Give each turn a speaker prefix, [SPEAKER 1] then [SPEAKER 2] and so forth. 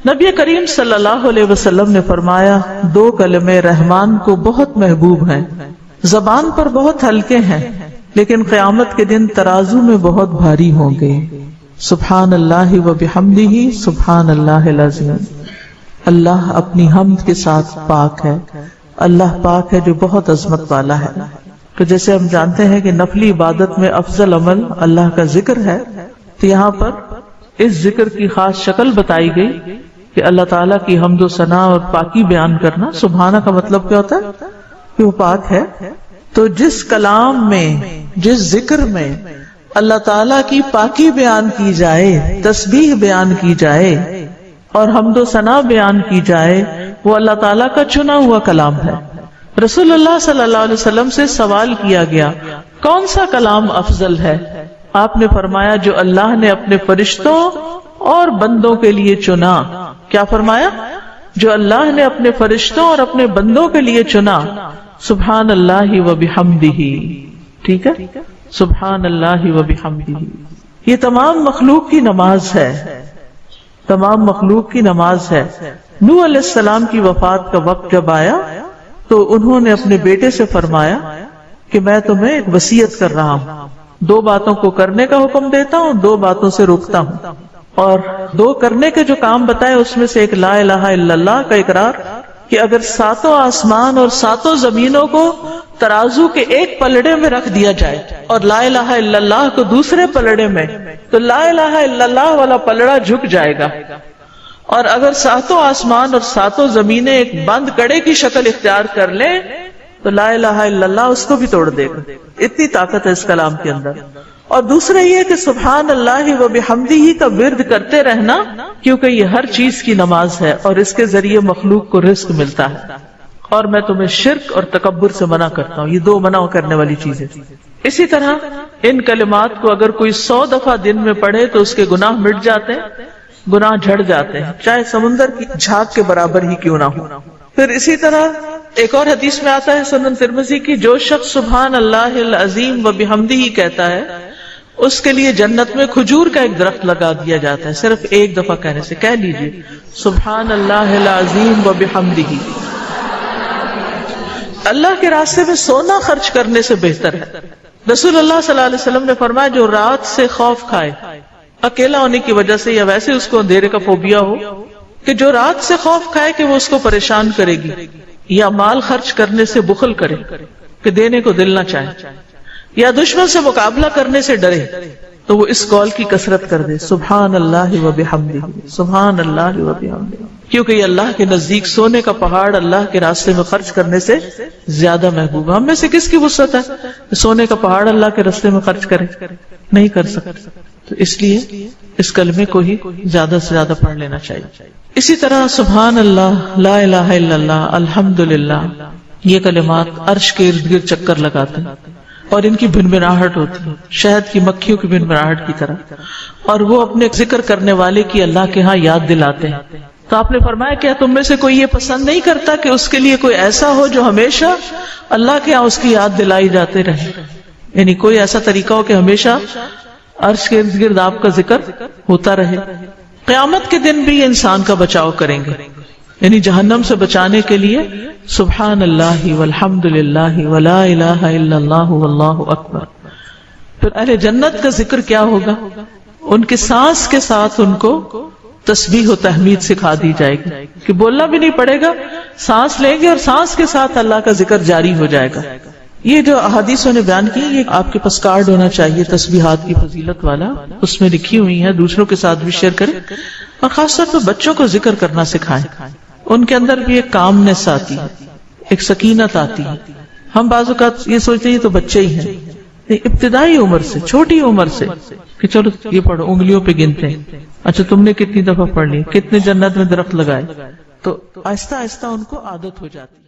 [SPEAKER 1] نبی کریم صلی اللہ علیہ وسلم نے فرمایا 2 کلمے رحمان کو بہت محبوب ہیں، زبان پر بہت ہلکے ہیں لیکن قیامت کے دن ترازو میں بہت بھاری ہوں گے، سبحان اللہ و بحمدہ سبحان اللہ العظیم۔ اللہ اپنی حمد کے ساتھ پاک ہے، اللہ پاک ہے جو بہت عظمت والا ہے۔ تو جیسے ہم جانتے ہیں کہ نفلی عبادت میں افضل عمل اللہ کا ذکر ہے، تو یہاں پر اس ذکر کی خاص شکل بتائی گئی کہ اللہ تعالیٰ کی حمد و ثنا اور پاکی بیان کرنا۔ سبحانہ کا مطلب کیا ہوتا ہے کہ وہ پاک ہے۔ تو جس کلام میں، جس ذکر میں اللہ تعالیٰ کی پاکی بیان کی جائے، تسبیح بیان کی جائے اور حمد و ثنا بیان کی جائے، وہ اللہ تعالیٰ کا چنا ہوا کلام ہے۔ رسول اللہ صلی اللہ علیہ وسلم سے سوال کیا گیا کون سا کلام افضل ہے؟ آپ نے فرمایا جو اللہ نے اپنے فرشتوں اور بندوں کے لیے چنا۔ کیا فرمایا؟ جو اللہ نے اپنے فرشتوں اور اپنے بندوں کے لیے چنا، سبحان اللہ و بحمدہ۔ ٹھیک ہے، سبحان اللہ و بحمدہ۔ یہ تمام مخلوق کی نماز ہے، تمام مخلوق کی نماز ہے۔ نوح علیہ السلام کی وفات کا وقت جب آیا تو انہوں نے اپنے بیٹے سے فرمایا کہ میں تمہیں ایک وصیت کر رہا ہوں، 2 باتوں کو کرنے کا حکم دیتا ہوں، 2 باتوں سے روکتا ہوں۔ اور 2 کرنے کے جو کام بتائے اس میں سے ایک لا الہ الا اللہ کا اقرار، کہ اگر 7 آسمان اور 7 زمینوں کو ترازو کے ایک پلڑے میں رکھ دیا جائے اور لا الہ الا اللہ کو دوسرے پلڑے میں، تو لا الہ الا اللہ والا پلڑا جھک جائے گا، اور اگر 7 آسمان اور 7 زمینیں ایک بند کڑے کی شکل اختیار کر لیں تو لا الہ الا اللہ اس کو بھی توڑ دے گا۔ اتنی طاقت ہے اس کلام کے اندر۔ اور دوسرا یہ کہ سبحان اللہ و بحمدہ کا ورد کرتے رہنا، کیونکہ یہ ہر چیز کی نماز ہے اور اس کے ذریعے مخلوق کو رزق ملتا ہے۔ اور میں تمہیں شرک اور تکبر سے منع کرتا ہوں، یہ 2 منع کرنے والی چیزیں۔ اسی طرح ان کلمات کو اگر کوئی 100 دفعہ دن میں پڑھے تو اس کے گناہ مٹ جاتے ہیں، گناہ جھڑ جاتے ہیں، چاہے سمندر کی جھاگ کے برابر ہی کیوں نہ ہو۔ پھر اسی طرح ایک اور حدیث میں آتا ہے سنن ترمذی کی، جو شخص سبحان اللہ العظیم و بحمدہ کہتا ہے اس کے لیے جنت میں کھجور کا ایک درخت لگا دیا جاتا ہے، صرف ایک دفعہ کہنے سے۔ کہہ لیجیے سبحان اللہ العظیم و بحمدہ۔ اللہ کے راستے میں سونا خرچ کرنے سے بہتر ہے۔ رسول اللہ صلی اللہ علیہ وسلم نے فرمایا جو رات سے خوف کھائے، اکیلا ہونے کی وجہ سے یا ویسے اس کو اندھیرے کا فوبیا ہو، کہ جو رات سے خوف کھائے کہ وہ اس کو پریشان کرے گی، یا مال خرچ کرنے سے بخل کرے کہ دینے کو دل نہ چاہے، یا دشمن سے مقابلہ کرنے سے ڈرے، تو وہ اس قول کی کثرت کر دے سبحان اللہ و بحمدہ، سبحان اللہ و بحمدہ، کیونکہ یہ اللہ کے نزدیک سونے کا پہاڑ اللہ کے راستے میں خرچ کرنے سے زیادہ محبوب ہے۔ ہم میں سے کس کی وسعت ہے کہ سونے کا پہاڑ اللہ کے راستے میں خرچ کرے؟ نہیں کر سکتے۔ تو اس لیے اس کلمے کو ہی زیادہ سے زیادہ پڑھ لینا چاہیے۔ اسی طرح سبحان اللہ، لا الہ الا اللہ، الحمدللہ، یہ کلمات عرش کے ارد گرد چکر لگاتے ہیں اور ان کی بھنبھناہٹ ہوتی ہے شہد کی مکھیوں کی بھنبھناہٹ کی طرح، اور وہ اپنے ذکر کرنے والے کی اللہ کے ہاں یاد دلاتے ہیں۔ تو آپ نے فرمایا کیا تم میں سے کوئی یہ پسند نہیں کرتا کہ اس کے لیے کوئی ایسا ہو جو ہمیشہ اللہ کے ہاں اس کی یاد دلائی جاتے رہے؟ یعنی کوئی ایسا طریقہ ہو کہ ہمیشہ عرش کے ارد گرد آپ کا ذکر ہوتا رہے۔ قیامت کے دن بھی انسان کا بچاؤ کریں گے، یعنی جہنم سے بچانے کے لیے سبحان اللہ والحمد للہ ولا الہ الا اللہ واللہ اکبر۔ پھر اہل جنت کا ذکر کیا ہوگا؟ ان کے سانس کے ساتھ ان کو تسبیح و تحمید سکھا دی جائے گی کہ بولنا بھی نہیں پڑے گا، سانس لیں گے اور سانس کے ساتھ اللہ کا ذکر جاری ہو جائے گا۔ یہ جو احادیثوں نے بیان کی، یہ آپ کے پاس کارڈ ہونا چاہیے تسبیحات کی فضیلت والا، اس میں لکھی ہوئی ہیں، دوسروں کے ساتھ بھی شیئر کریں، اور خاص طور پر بچوں کو ذکر کرنا سکھائیں۔ ان کے اندر بھی ایک کامنس آتی ہے، ایک سکینت آتی ہے۔ ہم بعض اوقات یہ سوچتے ہیں یہ تو بچے ہی ہیں، ابتدائی عمر سے، چھوٹی عمر سے کہ چلو یہ پڑھو، انگلیوں پہ گنتے ہیں، اچھا تم نے کتنی دفعہ پڑھ لی، کتنے جنت میں درخت لگائے، تو آہستہ آہستہ ان کو عادت ہو جاتی ہے۔